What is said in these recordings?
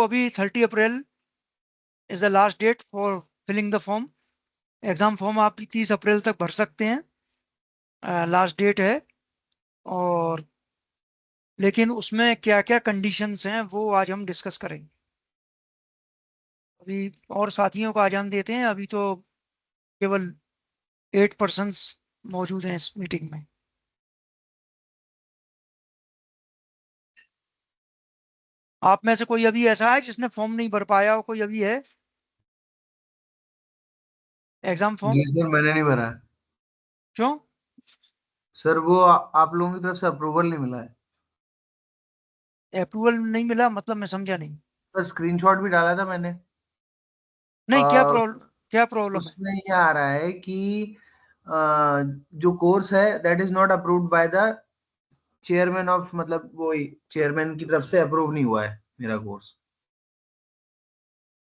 अभी 30 April is the last date for filling the form. Exam form आप 30 अप्रैल तक भर सकते हैं, लास्ट डेट है। और लेकिन उसमें क्या क्या कंडीशंस हैं वो आज हम डिस्कस करेंगे। अभी और साथियों को आजान देते हैं, अभी तो केवल 8 पर्सन्स मौजूद हैं इस मीटिंग में। आप में से कोई अभी ऐसा है जिसने फॉर्म नहीं भर पाया हो? कोई अभी है एग्जाम फॉर्म? जी सर, मैंने नहीं भरा है। क्यों? सर वो आप लोगों की तरफ से अप्रूवल नहीं मिला है। अप्रूवल नहीं मिला मतलब मैं समझा नहीं। सर स्क्रीनशॉट भी डाला था मैंने। नहीं, क्या आ, प्रॉब्लम, क्या प्रॉब्लम है? उसमें ये आ रहा है कि जो कोर्स है that is not approved by the chairman of, मतलब वही चेयरमैन की तरफ से अप्रूव नहीं हुआ है मेरा कोर्स।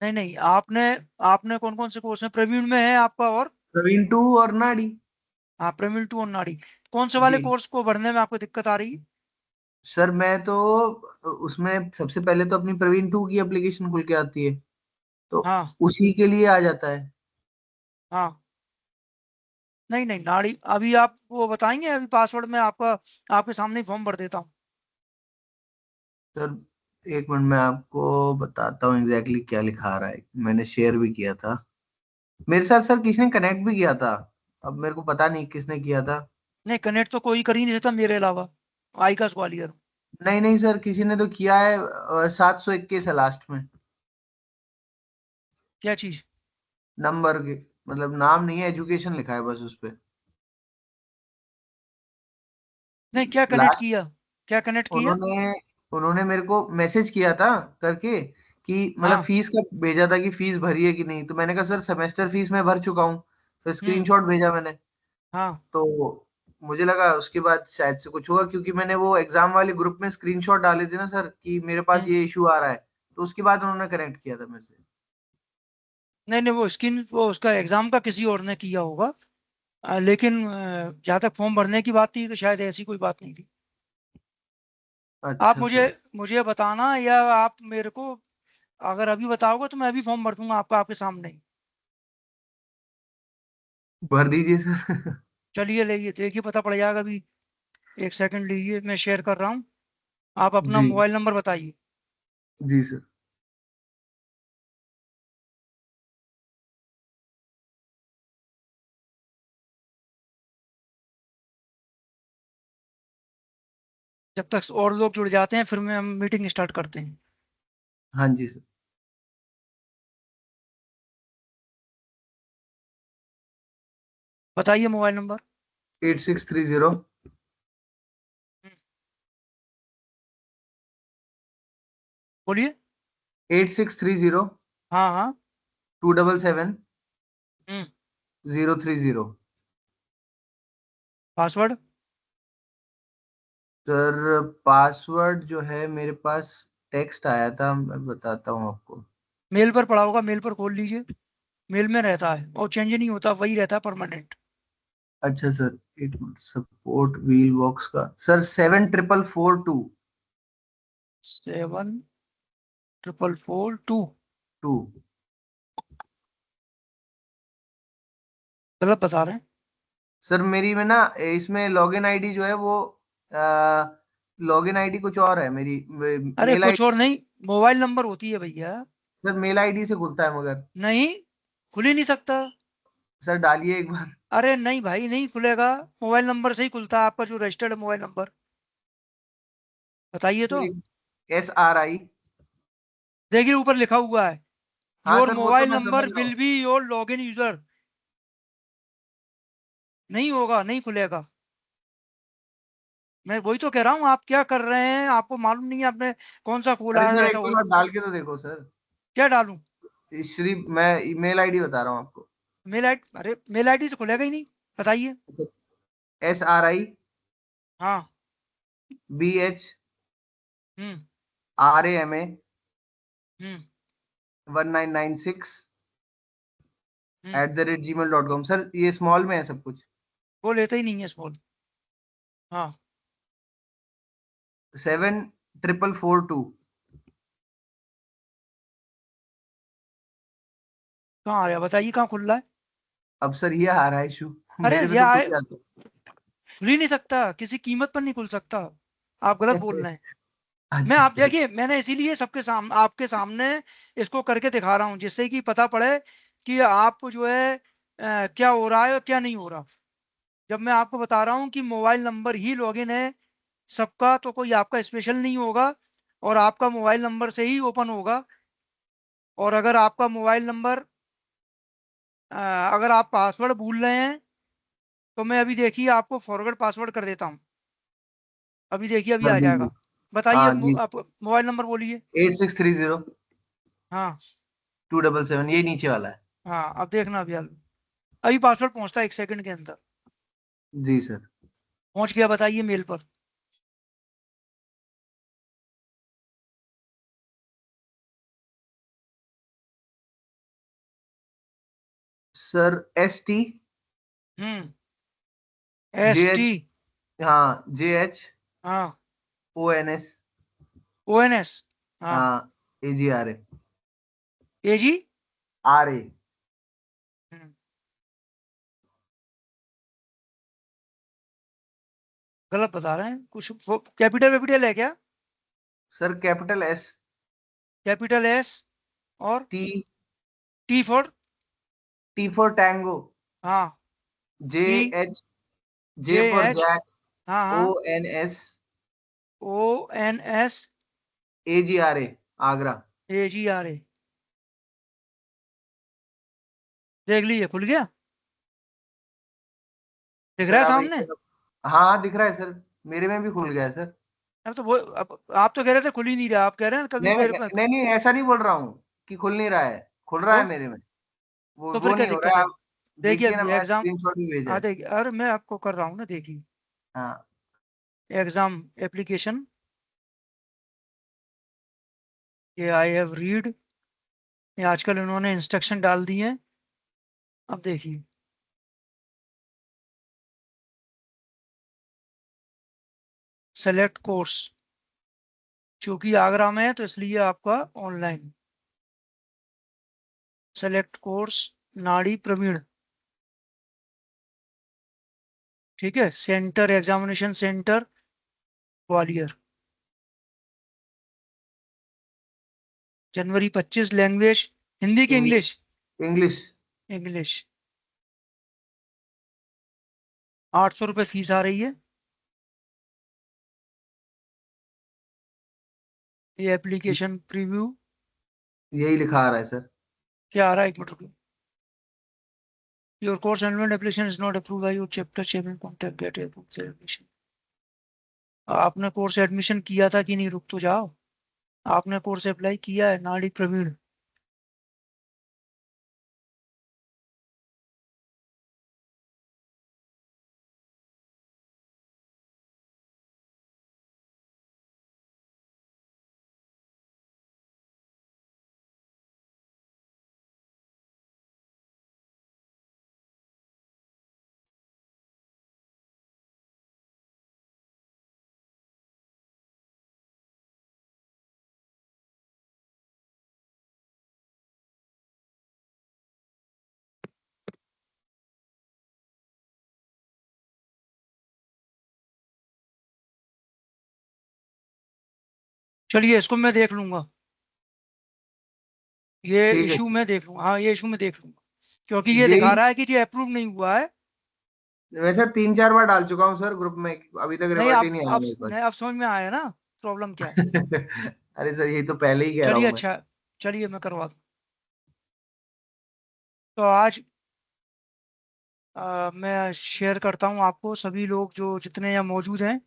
नहीं नहीं, आपने आपने कौन कौन से कोर्स में? प्रवीण में है आपका, और प्रवीण टू और नाडी। हाँ, प्रवीण टू और नाड़ी। कौन से वाले जी कोर्स को भरने में आपको दिक्कत आ रही है? सर, मैं तो उसमें सबसे पहले तो अपनी प्रवीण टू की एप्लीकेशन खुल के आती है, तो हाँ उसी के लिए आ जाता है। हाँ। नहीं नहीं, नाड़ी अभी आप वो बताएंगे, अभी पासवर्ड में आपका आपके सामने ही फॉर्म भर देता हूँ। सर एक मिनट, मैं आपको बताता हूँ एग्जैक्टली क्या लिखा आ रहा है। मैंने शेयर भी किया था, मेरे साथ सर किसी ने कनेक्ट भी किया था। अब मेरे को पता नहीं किसने किया था। नहीं, कनेक्ट तो कोई कर ही नहीं सकता मेरे अलावा। आईकास ग्वालियर। नहीं नहीं सर, किसी ने तो किया है। 721 है लास्ट में क्या चीज? नंबर के, मतलब नाम नहीं है, एजुकेशन लिखा है बस उस पे। नहीं, क्या कनेक्ट लास्ट किया? क्या कनेक्ट किया? उन्होंने उन्होंने मेरे को मैसेज किया था करके कि मतलब हाँ। फीस का भेजा था कि फीस भरी है कि नहीं, तो मैंने कहा सर सेमेस्टर फीस मैं भर चुका हूँ। तो हम्म। स्क्रीनशॉट भेजा मैंने। हाँ। तो मुझे लगा उसके बाद शायद से कुछ होगा, क्योंकि मैंने वो एग्जाम वाले ग्रुप में स्क्रीनशॉट डाले थे ना सर कि मेरे पास हम्म। ये इशू आ रहा है। तो उसके बाद उन्होंने कनेक्ट किया था मेरे से। नहीं नहीं, वो स्किन वो उसका एग्जाम का किसी और ने किया होगा। लेकिन जहाँ तक फॉर्म भरने की बात थी तो शायद ऐसी कोई बात नहीं थी। आप अच्छा मुझे सर, मुझे बताना, या आप मेरे को अगर अभी बताओगे तो मैं अभी फॉर्म भर दूंगा आपका, आपके सामने ही। भर दीजिए सर। चलिए, लेइए, देखिए, पता पड़ जाएगा अभी। एक सेकंड लीजिए, मैं शेयर कर रहा हूँ। आप अपना जी मोबाइल नंबर बताइए। जी सर। जब तक और लोग जुड़ जाते हैं फिर मैं हम मीटिंग स्टार्ट करते हैं। हाँ जी सर। बताइए मोबाइल नंबर। 8630। हम्म, बोलिए। 8630। हाँ हाँ। 277। हम्म। 030। पासवर्ड? सर पासवर्ड जो है मेरे पास टेक्स्ट आया था, मैं बताता हूँ आपको। मेल पर पड़ा होगा, मेल पर खोल लीजिए। मेल में रहता है और चेंज नहीं होता, वही रहता है परमानेंट। अच्छा सर, एक मिनट, सपोर्ट व्हील बॉक्स का सर 74442। 74442। टू। गलत बता रहे हैं। सर मेरी में ना इसमें लॉगिन आईडी जो है वो लॉगिन आईडी कुछ और है मेरी। अरे मेल कुछ और आईडी। नहीं, मोबाइल नंबर होती है भैया। सर मेल आईडी से खुलता है मगर। नहीं, खुल ही नहीं सकता। सर डालिए एक बार। अरे नहीं भाई, नहीं खुलेगा। मोबाइल नंबर से ही खुलता है आपका जो रजिस्टर्ड मोबाइल नंबर। बताइए तो। SRI। देखिए ऊपर लिखा हुआ है, हाँ योर सर, वो तो मोबाइल मैं समझ नंबर रहा विल हूँ। Be your login user. नहीं होगा, नहीं खुलेगा। मैं वही तो कह रहा हूँ, आप क्या कर रहे हैं? आपको मालूम नहीं है आपने कौन सा अरे खोला है? सर ऐसा एक हो? बार डाल के तो देखो सर। क्या डालूं? श्री, मैं ईमेल आईडी बता रहा हूँ आपको। मेल आई अरे मेल आईडी से खुलेगा ही नहीं। बताइए। SRI हाँ। BH हम्म। RAMA हम्म। 1996 हम्म। @gmail.com। सर ये स्मॉल में है सब कुछ। वो लेता ही नहीं है फोन। हाँ। 74442। कहाँ आ रहा है बताइए, कहाँ खुल रहा है? अब सर ये आ रहा है इशू। अरे मेरे में ये तो खुल आए, जाता। खुल ही नहीं सकता, किसी कीमत पर नहीं खुल सकता। आप गलत बोल रहे हैं। मैं, अच्छा आप अच्छा। देखिए, मैंने इसीलिए सबके सामने, आपके सामने इसको करके दिखा रहा हूं, जिससे कि पता पड़े कि आपको जो है क्या हो रहा है और क्या नहीं हो रहा। जब मैं आपको बता रहा हूं कि मोबाइल नंबर ही लॉगिन है सबका, तो कोई आपका स्पेशल नहीं होगा, और आपका मोबाइल नंबर से ही ओपन होगा। और अगर आपका मोबाइल नंबर, अगर आप पासवर्ड भूल रहे हैं, तो मैं अभी देखिए आपको फॉरवर्ड पासवर्ड कर देता हूँ। अभी देखिए, अभी कर आ दीजिए। जाएगा। बताइए हाँ जी। आप मोबाइल नंबर बोलिए। 8630 हाँ 277, यही नीचे वाला है। हाँ, अब देखना अभी अभी पासवर्ड पहुंचता है 1 सेकंड के अंदर। जी सर। पहुंच गया, बताइए मेल पर। सर ST हम्म। S JH। टी हाँ JH हाँ। ONS। O N S. हाँ। हाँ AGRA। ए जी। RA। हम्म, गलत बता रहे हैं कुछ, कैपिटल वैपिटल है क्या? Sir capital S capital S और T T for. T for tango. हाँ। T JH J J for H. Jack. हाँ हाँ। ONS O N S. AGRA Agra. A G R A. देख लीजिए, खुल गया, दिख रहा सर है अब एक सामने। तरफ। हाँ दिख रहा है सर। मेरे में भी खुल गया है सर। अब तो वो, अब आप तो कह रहे थे खुल ही नहीं रहा, आप कह रहे हैं कभी नहीं मेरे नहीं पे। नहीं नहीं, ऐसा नहीं बोल रहा हूँ कि खुल नहीं रहा है। खुल रहा तो है मेरे में। वो तो फिर वो क्या नहीं हो रहा दिक्कत है है? आप। देखिए देखिए ना, अभी मैं एग्जाम, स्क्रीनशॉट भी भेजा हाँ है। देखिए, अरे मैं आपको कर रहा हूँ ना, देखिए। हाँ। एग्जाम एप्लीकेशन, ये आई हैव रीड, ये आजकल इन्होंने इंस्ट्रक्शन डाल दिए हैं। अब देखिए, सेलेक्ट कोर्स, क्योंकि आगरा में है तो इसलिए आपका ऑनलाइन। सेलेक्ट कोर्स, नाड़ी प्रवीण। ठीक है, सेंटर, एग्जामिनेशन सेंटर ग्वालियर। जनवरी 25, लैंग्वेज हिंदी की इंग्लिश। इंग्लिश? इंग्लिश। इंग्लिश। 800 रुपये फीस आ रही है। ये एप्लीकेशन प्रीव्यू। यही लिखा आ रहा है सर। क्या आ रहा है, 1 मिनट रुको। Your course enrollment application is not approve by your chapter chairman, contact get approve admission. आपने कोर्स एडमिशन किया था कि नहीं, रुक तो जाओ। आपने कोर्स अप्लाई किया है, नाड़ी प्रवीण। चलिए, इसको मैं देख लूंगा, ये ठीक है। इशू मैं देख लूंगा, हाँ ये इशू मैं देख लूंगा, क्योंकि ये दिखा यही। रहा है कि ये अप्रूव नहीं हुआ है। वैसे 3-4 बार डाल चुका हूँ सर ग्रुप में, अभी तक नहीं, रिवर्ट ही अब नहीं आया अब मेरे पास। नहीं, अब समझ में आया ना प्रॉब्लम क्या है। अरे सर यही तो पहले ही कह रहा चलिए हूँ मैं। अच्छा, चलिए मैं करवा दूँ। तो आज मैं शेयर करता हूँ आपको, सभी लोग जो जितने यहाँ मौजूद हैं।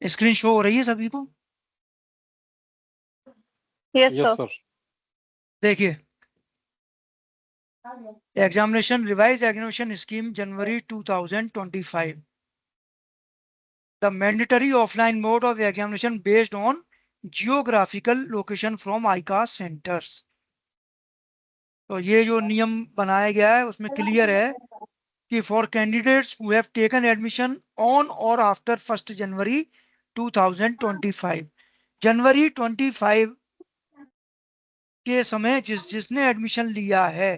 स्क्रीन शो हो रही है सभी को? Yes yes sir. सर। देखिए, examination, revise examination scheme January 2025, the mandatory offline mode of examination based on geographical location from ICAS centers. तो ये जो नियम बनाया गया है उसमें क्लियर है कि for candidates who have taken admission on और आफ्टर 1 जनवरी 2025, जनवरी 25 के समय जिसने एडमिशन लिया है,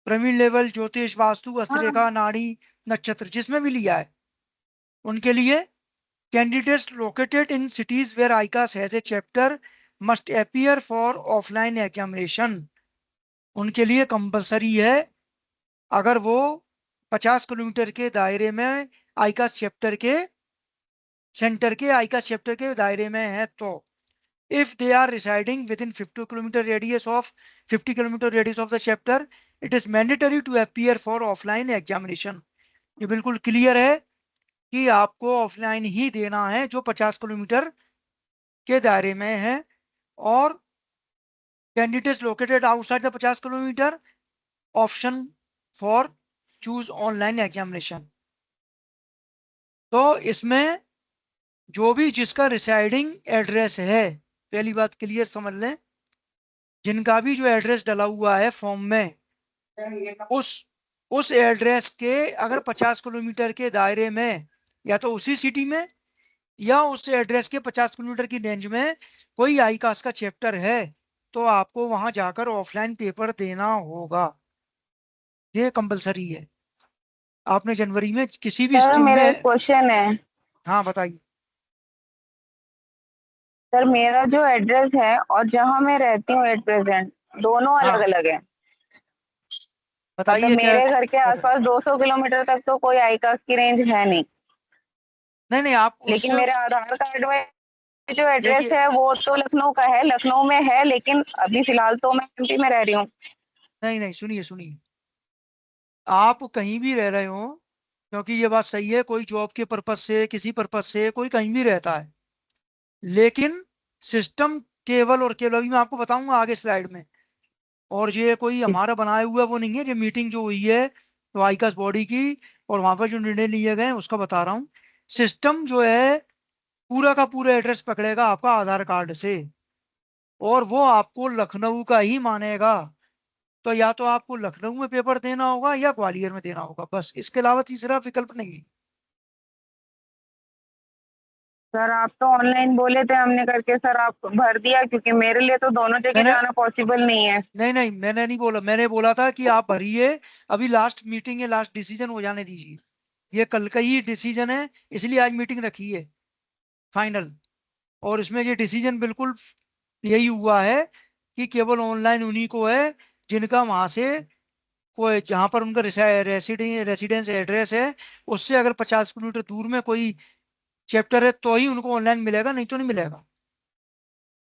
प्रवीण लेवल, ज्योतिष, वास्तु, हस्तरेखा, नाड़ी, नक्षत्र, जिसमें भी लिया है, उनके लिए candidates located in cities where ICAS has a chapter must appear for offline examination. उनके लिए कंपलसरी है, अगर वो 50 किलोमीटर के दायरे में आईकास चैप्टर के सेंटर के आईकास चैप्टर के दायरे में है तो, if they are residing within 50 kilometre radius of 50 kilometre radius of the chapter, it is mandatory to appear for offline examination. ये बिल्कुल क्लियर है कि आपको ऑफलाइन ही देना है जो 50 किलोमीटर के दायरे में है, और candidates located outside the 50 kilometre, option for choose online examination. तो इसमें जो भी जिसका रिसाइडिंग एड्रेस है, पहली बात क्लियर समझ लें, जिनका भी जो एड्रेस डला हुआ है फॉर्म में, उस उस एड्रेस के अगर 50 किलोमीटर के दायरे में, या तो उसी सिटी में या उस एड्रेस के 50 किलोमीटर की रेंज में कोई आईकास का चैप्टर है, तो आपको वहां जाकर ऑफलाइन पेपर देना होगा। ये कंपलसरी है। आपने जनवरी में किसी भी सर स्ट्रीम मेरा एक में। क्वेश्चन है। हाँ बताइए। सर मेरा जो एड्रेस है और जहाँ मैं रहती हूँ एट प्रेजेंट, दोनों अलग हाँ अलग है। मतलब बताइए क्या। मेरे घर के बता, आसपास 200 किलोमीटर तक तो कोई आईकास की रेंज है नहीं, नहीं नहीं आप उस, लेकिन मेरे आधार कार्ड में जो एड्रेस देखिए, है वो तो लखनऊ का है, लखनऊ में है, लेकिन अभी फिलहाल तो मैं एमपी में रह रही हूँ। नहीं नहीं सुनिए सुनिए, आप कहीं भी रह रहे हो, क्योंकि ये बात सही है, कोई जॉब के पर्पज से, किसी पर्पज से कोई कहीं भी रहता है, लेकिन सिस्टम केवल और केवल, अभी मैं आपको बताऊंगा आगे स्लाइड में, और ये कोई हमारा बनाया हुआ वो नहीं है, जो मीटिंग जो हुई है तो आईकास बॉडी की, और वहां पर जो निर्णय लिए गए हैं उसका बता रहा हूँ। सिस्टम जो है पूरा का पूरा एड्रेस पकड़ेगा आपका आधार कार्ड से, और वो आपको लखनऊ का ही मानेगा। तो या तो आपको लखनऊ में पेपर देना होगा या ग्वालियर में देना होगा, बस, इसके अलावा तीसरा विकल्प नहीं है। सर आप तो ऑनलाइन बोले थे, हमने करके सर आप भर दिया, क्योंकि मेरे लिए तो दोनों जगह मैंने, जाना पॉसिबल नहीं है। नहीं नहीं मैंने नहीं बोला, मैंने बोला था कि आप भरिए, अभी लास्ट मीटिंग है, लास्ट डिसीजन हो जाने दीजिए, ये कल का ही डिसीजन है, इसलिए आज मीटिंग रखी है फाइनल। और इसमें ये डिसीजन बिल्कुल यही हुआ है कि केवल ऑनलाइन उन्हीं को है जिनका वहां से कोई, जहां पर उनका रेसिडेंस एड्रेस है, उससे अगर 50 किलोमीटर दूर में कोई चैप्टर है तो ही उनको ऑनलाइन मिलेगा, नहीं तो नहीं मिलेगा।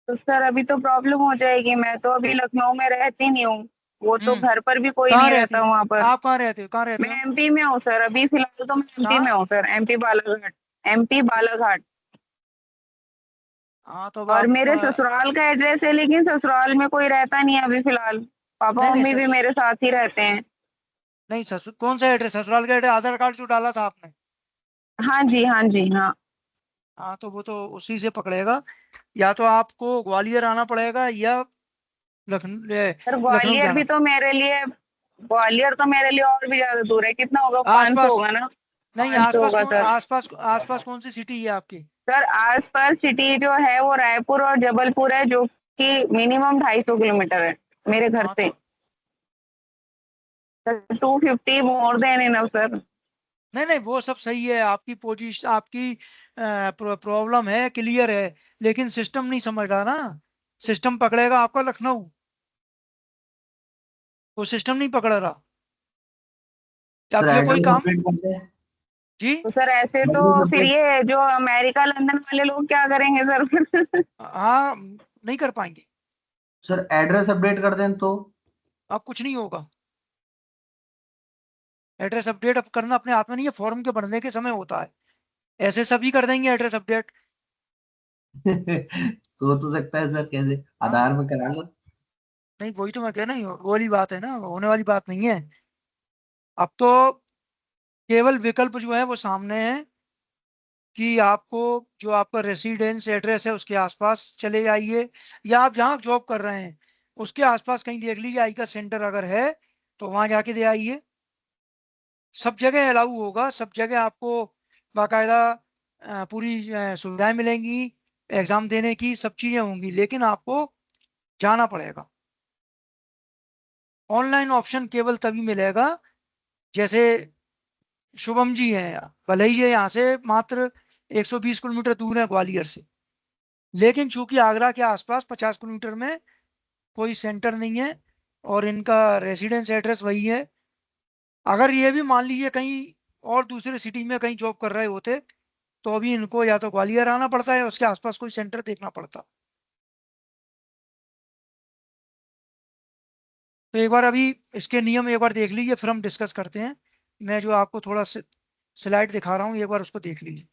तो सर अभी तो प्रॉब्लम हो जाएगी, मैं तो अभी लखनऊ में रहती नहीं हूँ, वो तो हम्म। घर पर भी कोई कहाँ नहीं रहते रहता हो वहां पर। आप, कहाँ रहते हो, कहाँ रहते हो? मैं एमपी में हूँ सर, अभी फिलहाल तो मैं एमपी कहाँ? में हूँ sir, MP Balaghat. MP Balaghat. हाँ तो अब और आप मेरे ससुराल का एड्रेस है, लेकिन ससुराल में कोई रहता नहीं है अभी फिलहाल। पापा नहीं नहीं मम्मी भी मेरे साथ ही रहते हैं। नहीं ससुर कौन सा एड्रेस, ससुराल का एड्रेस आधार कार्ड जो डाला था आपने? हाँ जी, हाँ जी, हाँ। हाँ तो वो तो उसी से पकड़ेगा, या तो आपको ग्वालियर आना पड़ेगा या सर लखनऊ ग्वालियर भी जाना। तो मेरे लिए, ग्वालियर तो मेरे लिए और भी ज्यादा दूर है, कितना होगा, 500 आसपास, होगा ना? नहीं 500 आसपास होगा कौन, सर। आसपास आसपास कौन सी सिटी है आपकी? सर आसपास सिटी जो है वो रायपुर और जबलपुर है, जो कि मिनिमम 250 किलोमीटर है मेरे घर हाँ से। तो, sir 250 more than enough sir. नहीं नहीं वो सब सही है, आपकी पोजीशन, आपकी प्रॉब्लम है, क्लियर है, लेकिन सिस्टम नहीं समझ रहा ना, सिस्टम पकड़ेगा आपका लखनऊ, वो सिस्टम नहीं पकड़ रहा। सर अब ये कोई एड्रेस काम। अपडेट करते हैं। जी। तो सर ऐसे तो एड्रेस फिर अपडेट। ये जो अमेरिका लंदन वाले लोग क्या करेंगे सर? हाँ नहीं कर पाएंगे, सर एड्रेस अपडेट कर दें तो। अब कुछ नहीं होगा। एड्रेस अपडेट अब करना अपने हाथ में नहीं है, फॉर्म के भरने के समय होता है, ऐसे सभी कर देंगे एड्रेस अपडेट। तो सकता है सर, कैसे हाँ आधार में करा लो। नहीं वही तो मैं कह रहा हूँ, वो वाली बात है ना, होने वाली बात नहीं है। अब तो केवल विकल्प जो है वो सामने है कि आपको जो आपका रेसिडेंस एड्रेस है उसके आसपास चले जाइए, या आप जहाँ जॉब कर रहे हैं उसके आसपास कहीं देख लीजिए आई का सेंटर अगर है तो वहां जाके दे आइए। सब जगह अलाउ होगा, सब जगह आपको बाकायदा पूरी सुविधाएं मिलेंगी एग्जाम देने की, सब चीजें होंगी, लेकिन आपको जाना पड़ेगा। ऑनलाइन ऑप्शन केवल तभी मिलेगा जैसे शुभम जी हैं, भले ही ये यहाँ से मात्र 120 किलोमीटर दूर है ग्वालियर से, लेकिन चूंकि आगरा के आसपास 50 किलोमीटर में कोई सेंटर नहीं है और इनका रेजिडेंस एड्रेस वही है। अगर ये भी मान लीजिए कहीं और दूसरे सिटी में कहीं जॉब कर रहे होते तो अभी इनको या तो ग्वालियर आना पड़ता है, उसके आसपास कोई सेंटर देखना पड़ता। तो एक बार अभी इसके नियम एक बार देख लीजिए, फिर हम डिस्कस करते हैं। मैं जो आपको थोड़ा स्लाइड दिखा रहा हूँ एक बार उसको देख लीजिए।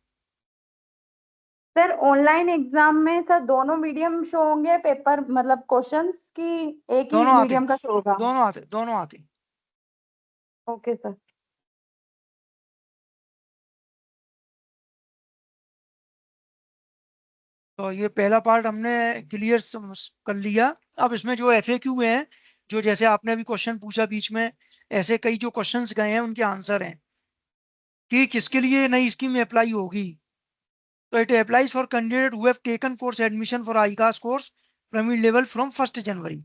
सर ऑनलाइन एग्जाम में सर दोनों मीडियम शो होंगे पेपर, मतलब क्वेश्चंस की एक ही दोनों आते, मीडियम का शो होगा? दोनों आते। Okay sir. तो ये पहला पार्ट हमने क्लियर कर लिया। अब इसमें जो FAQ है, जो जैसे आपने अभी क्वेश्चन पूछा बीच में, ऐसे कई जो क्वेश्चंस गए हैं उनके आंसर हैं कि किसके लिए नई स्कीम अप्लाई होगी। तो it applies for candidate who have taken course admission for ICAS course Praveen level from 1 January.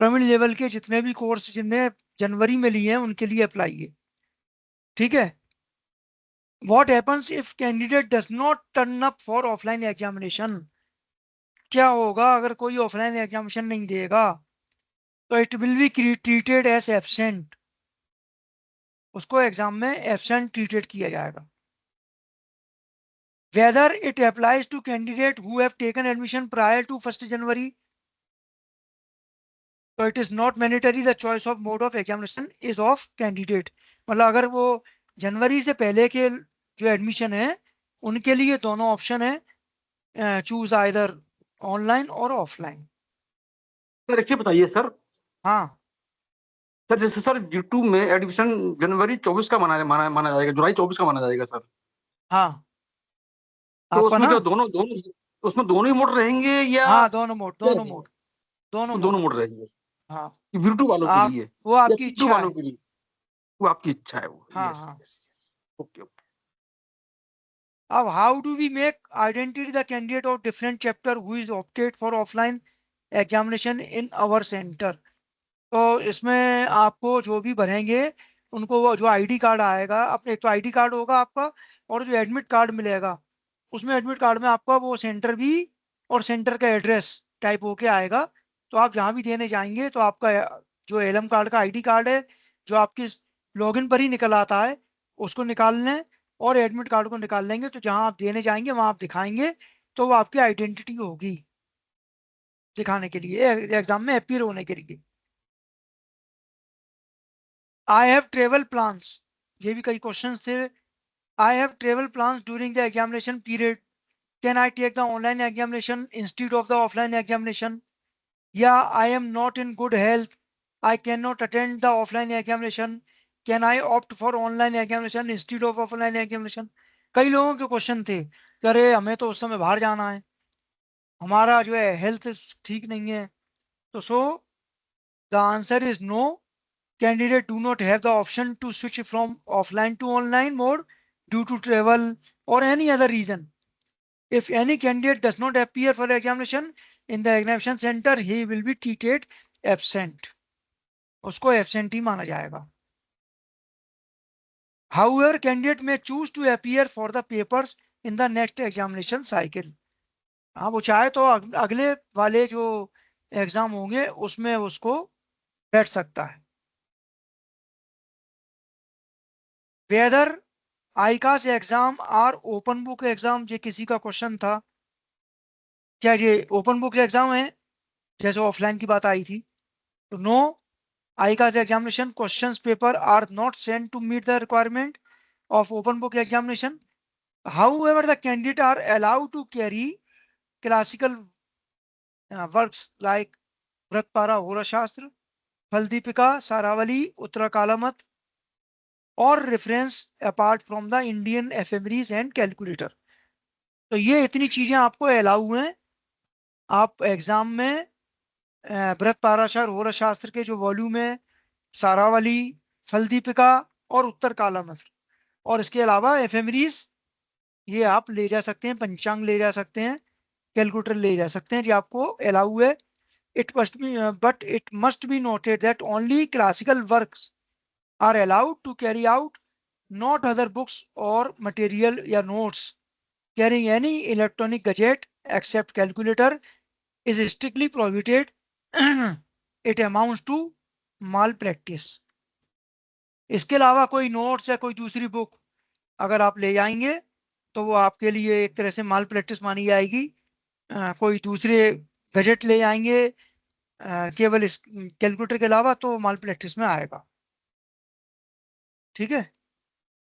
Praveen level के जितने भी कोर्स जिनने जनवरी में लिए हैं उनके लिए अप्लाई है। ठीक है। What happens if candidate does not turn up for offline examination? क्या होगा अगर कोई ऑफलाइन एग्जामिनेशन नहीं देगा? तो it will be treated as absent, उसको एग्जाम में एब्सेंट ट्रीटेड किया जाएगा। Whether it applies to candidate who have taken admission prior to 1 January, तो it is not mandatory, the choice of mode of examination is of candidate. मतलब अगर वो जनवरी से पहले के जो एडमिशन है उनके लिए दोनों ऑप्शन है, चूज आइदर ऑनलाइन और ऑफलाइन। सर एक चीज बताइए सर। हाँ सर जैसे सर G2 में एडमिशन जनवरी 24 का माना जाएगा, जुलाई 24 का माना जाएगा सर। हाँ तो आपका उसमें ना, क्या दोनों दोनों उसमें दोनों ही मोड रहेंगे या हाँ दोनों मोड, क्या दोनों रहेंगे? मोड, दोनों उसमें मोड। दोनों मोड रहेंगे हाँ V2 वालों के आप, लिए वो या आपकी P2 इच्छा वालों है। के लिए? वो आपकी इच्छा है वो। हाँ यस हाँ। यस। Okay okay. अब how do we make identity the candidate of different chapter who is opted for offline examination in our centre? तो इसमें आपको जो भी भरेंगे उनको वो जो आईडी कार्ड आएगा, अपने एक तो आईडी कार्ड होगा आपका और जो एडमिट कार्ड मिलेगा, उसमें एडमिट कार्ड में आपका वो सेंटर भी और सेंटर का एड्रेस टाइप होके आएगा। तो आप जहाँ भी देने जाएंगे तो आपका जो एलएम कार्ड का आईडी कार्ड है जो आपके लॉगिन पर ही निकल आता है उसको निकाल लें और एडमिट कार्ड को निकाल लेंगे, तो जहाँ आप देने जाएंगे वहां आप दिखाएंगे तो वो आपकी आइडेंटिटी होगी दिखाने के लिए, एग्जाम में अपीयर होने के लिए। आई हैव ट्रेवल प्लान्स, ये भी कई क्वेश्चंस थे। I have travel plans during the examination period, can I take the online examination instead of the offline examination? या I am not in good health, I can not attend the offline examination, can I opt for online examination instead of offline examination? कई लोगों के question थे कि अरे हमें तो उस समय बाहर जाना है, हमारा जो है हेल्थ ठीक नहीं है। तो so the answer is no, candidate do not have the option to switch from offline to online mode due to travel or any other reason. If any candidate does not appear for examination in the examination center, he will be treated absent. उसको absent ही माना जाएगा। However, candidate may choose to appear for the papers in the next examination cycle. हाँ वो चाहे तो अगले वाले जो एग्जाम होंगे उसमें उसको बैठ सकता है। Whether ICAS exam are open book exam, ये किसी का क्वेश्चन था, क्या ये ओपन बुक एग्जाम है जैसे ऑफलाइन की बात आई थी? तो no, ICAS examination questions paper are not sent to meet the requirement of open book examination. However the candidate are allowed to carry classical works like व्रतपारा होरा शास्त्र, फलदीपिका, सारावली, उत्तराकालामत और reference apart from the Indian ephemeris and calculator. तो ये इतनी चीजें आपको allow हैं, आप exam में बृहत पाराशर होरस शास्त्र के जो वॉल्यूम है, सारावली, फलदीपिका और उत्तर कालामत्र, और इसके अलावा एफएमरीज ये आप ले जा सकते हैं, पंचांग ले जा सकते हैं, कैलकुलेटर ले जा सकते हैं, जी आपको अलाउ है। It must be but it must be noted that only classical works are allowed to carry out, not other books और मटेरियल या notes carrying any electronic gadget except calculator is strictly prohibited. It amounts to malpractice. इसके अलावा कोई notes या कोई दूसरी book अगर आप ले जाएंगे तो वो आपके लिए एक तरह से माल प्रैक्टिस मानी जाएगी। कोई दूसरे गजेट ले जाएंगे केवल इस कैलकुलेटर के अलावा तो माल प्रैक्टिस में आएगा। ठीक है।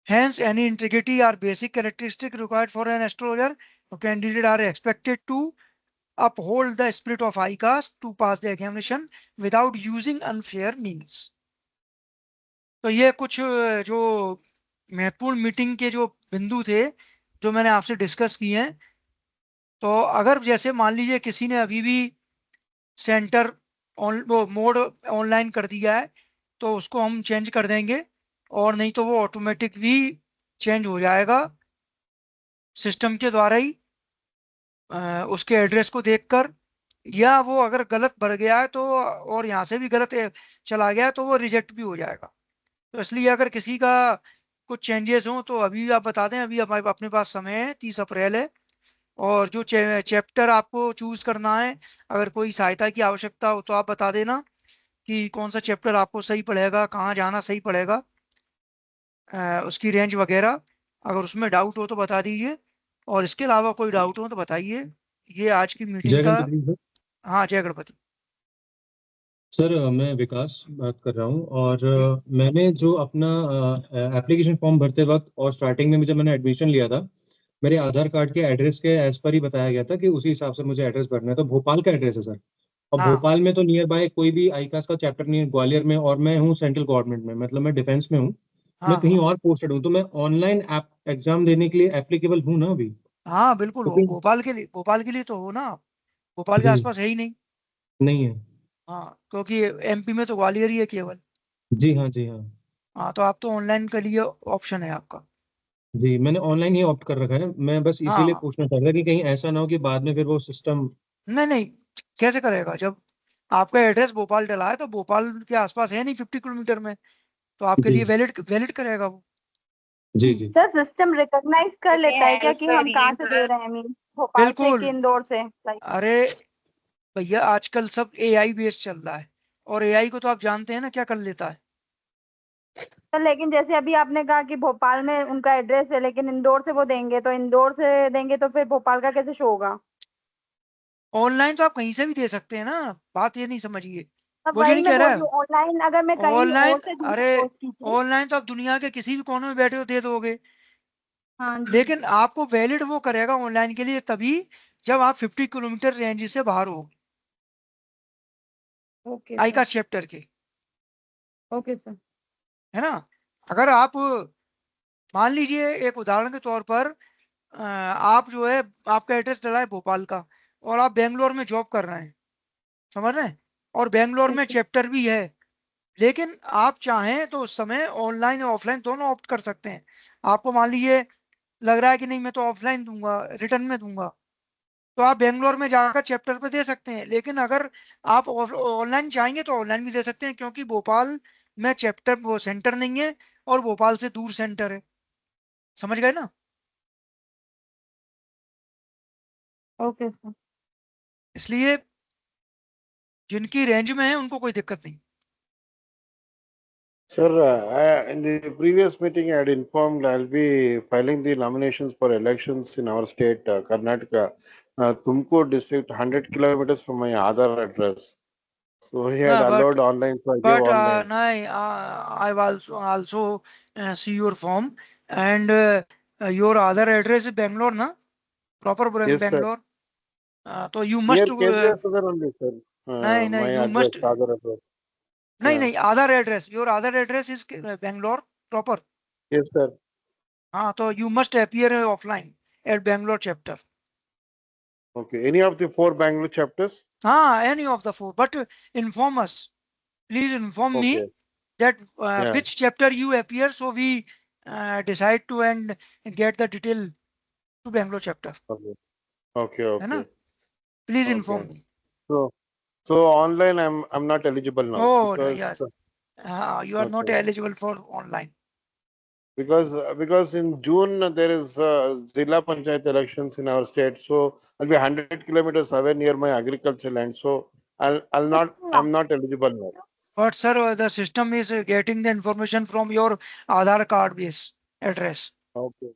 Hence, any integrity or basic characteristic required for an astrologer or candidate are expected to uphold the spirit of ICAS to pass the examination without using unfair means. तो ये कुछ जो महत्वपूर्ण मीटिंग के जो बिंदु थे जो मैंने आपसे डिस्कस किए हैं। तो अगर जैसे मान लीजिए किसी ने अभी भी सेंटर वो मोड ऑनलाइन कर दिया है तो उसको हम चेंज कर देंगे, और नहीं तो वो ऑटोमेटिक भी चेंज हो जाएगा सिस्टम के द्वारा ही उसके एड्रेस को देखकर, या वो अगर गलत भर गया है तो और यहाँ से भी गलत चला गया है तो वो रिजेक्ट भी हो जाएगा। तो इसलिए अगर किसी का कुछ चेंजेस हो तो अभी आप बता दें, अभी हमारे अपने पास समय है, 30 अप्रैल है। और जो चैप्टर आपको चूज करना है, अगर कोई सहायता की आवश्यकता हो तो आप बता देना कि कौन सा चैप्टर आपको सही पड़ेगा, कहाँ जाना सही पड़ेगा, उसकी रेंज वगैरह। अगर उसमें डाउट हो तो बता दीजिए, और इसके अलावा कोई डाउट हो तो बताइए। ये आज की मीटिंग जय का। गणपति सर। हाँ, जय गणपति। सर मैं विकास बात कर रहा हूँ, और जी। मैंने जो अपना एप्लीकेशन फॉर्म भरते वक्त और स्टार्टिंग में जब मैंने एडमिशन लिया था, मेरे आधार कार्ड के एड्रेस के एज पर ही बताया गया था कि उसी हिसाब से मुझे एड्रेस भरना है। तो भोपाल का एड्रेस है सर, और हाँ भोपाल में तो नियर बाय कोई भी आईकास का चैप्टर नहीं है ग्वालियर में, और मैं हूँ सेंट्रल गवर्नमेंट में, मतलब मैं डिफेंस में हूँ। मैं हाँ कहीं हाँ और पोस्टेड हूँ, तो मैं ऑनलाइन एग्जाम देने के लिए एप्लीकेबल हूँ ना अभी? हाँ, बिल्कुल हो। क्योंकि भोपाल के लिए तो हो ना आप। भोपाल के जी आसपास है ही नहीं। नहीं है। हाँ, क्योंकि एमपी में तो ग्वालियर ही है केवल। जी हाँ, जी हाँ। हाँ, तो आप तो ऑनलाइन के लिए ऑप्शन है आपका। जी, मैंने ऑनलाइन ही ऑप्ट कर रखा है। मैं बस इसीलिए हाँ, पूछना चाह रहा था कि कहीं ऐसा ना हो कि बाद में फिर वो सिस्टम। नहीं नहीं, कैसे करेगा जब आपका एड्रेस भोपाल डला है तो भोपाल के आसपास है नहीं 50 किलोमीटर में, तो आपके जी लिए वैलिड वैलिड करेगा वो। जी जी। सर सिस्टम रिकॉग्नाइज कर लेता है क्या कि हम कहाँ से दे रहे हैं, मीन भोपाल से बिल्कुल। कि इंदौर से, लाइक? अरे भैया, आजकल सब एआई बेस्ड चल रहा है, और एआई को तो आप जानते हैं ना क्या कर लेता है। सर लेकिन जैसे अभी आपने कहा कि भोपाल में उनका एड्रेस है, लेकिन इंदौर से वो देंगे, तो इंदौर से देंगे तो फिर भोपाल का कैसे शो होगा? ऑनलाइन तो आप कहीं से भी दे सकते हैं ना, बात ये नहीं समझिए। अब मुझे वही नहीं मैं कह बोल रहा रही है हूँ, ऑनलाइन अगर मैं कहीं और ऑनलाइन। से दूँ अरे सपोज कीजिए। ऑनलाइन तो आप दुनिया के किसी भी कोने में बैठे हो दे दोगे, हाँ जी। लेकिन आपको वैलिड वो करेगा ऑनलाइन के लिए तभी जब आप 50 किलोमीटर रेंज से बाहर हो ओके आई सर। का चैप्टर के, ओके सर। है ना। अगर आप मान लीजिए एक उदाहरण के तौर पर आप जो है आपका एड्रेस डला है भोपाल का, और आप बेंगलोर में जॉब कर रहे हैं, समझ रहे हैं, और बेंगलोर में ओके। चैप्टर भी है, लेकिन आप चाहें तो उस समय ऑनलाइन और ऑफलाइन दोनों ऑप्ट कर सकते हैं। आपको मान लीजिए लग रहा है कि नहीं मैं तो ऑफलाइन दूंगा, रिटर्न में दूंगा, तो आप बेंगलोर में जाकर चैप्टर पे दे सकते हैं। लेकिन अगर आप ऑनलाइन चाहेंगे तो ऑनलाइन भी दे सकते हैं, क्योंकि भोपाल में चैप्टर वो सेंटर नहीं है, और भोपाल से दूर सेंटर है। समझ गए ना। Okay sir. इसलिए जिनकी रेंज में है उनको कोई दिक्कत नहीं। Sir, in the previous meeting, I had informed I'll be filing the nominations for elections in our state, Karnataka, Tumkur district, 100 kilometers from my Aadhaar address. So he had ना allowed online, so I gave but online. नहीं, I also see your form, and your other address is Bangalore ना, proper Yes, sir. Bangalore. तो you Near must Kendriya Sadar only, sir. नहीं My नहीं, you address, must Aadhaar address. नहीं Yeah. नहीं, other address, your other address is Bangalore proper. Yes, sir. हाँ, तो you must appear offline at Bangalore chapter. Okay. Any of the 4 Bangalore chapters? Any of the 4, but inform us. Please inform me Okay. that Yeah. which chapter you appear, so we decide to and get the detail to Bangalore chapter. Okay. Okay. है ना? Okay. Please Okay. inform me. So online I'm not eligible now Oh, no, because yes. You are not Okay. eligible for online. because in June there is Zilla Panchayat elections in our state, so I'll be 100 kilometers away near my agriculture land, so I'm not eligible now. But sir, the system is getting the information from your Aadhaar card base address. Okay.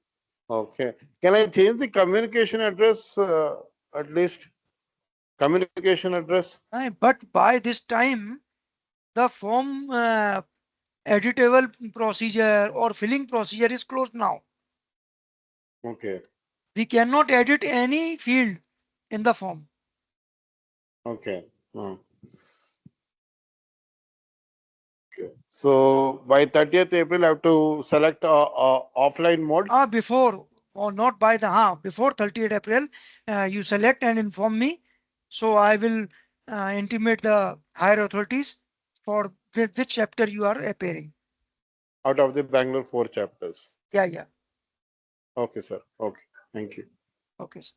Okay. Can I change the communication address at least? Communication address? But by this time, the form editable procedure or filling procedure is closed now. Okay. We cannot edit any field in the form. Okay. Okay. So by 30th April, I have to select offline mode. Before or not by the before 30th April, you select and inform me. So I will intimate the higher authorities for which chapter you are appearing. Out of the Bangalore 4 chapters. Yeah. Okay, sir. Okay. Thank you. Okay, sir.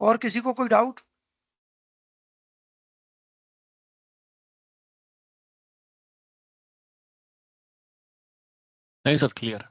और किसी को कोई doubt? नहीं sir, clear.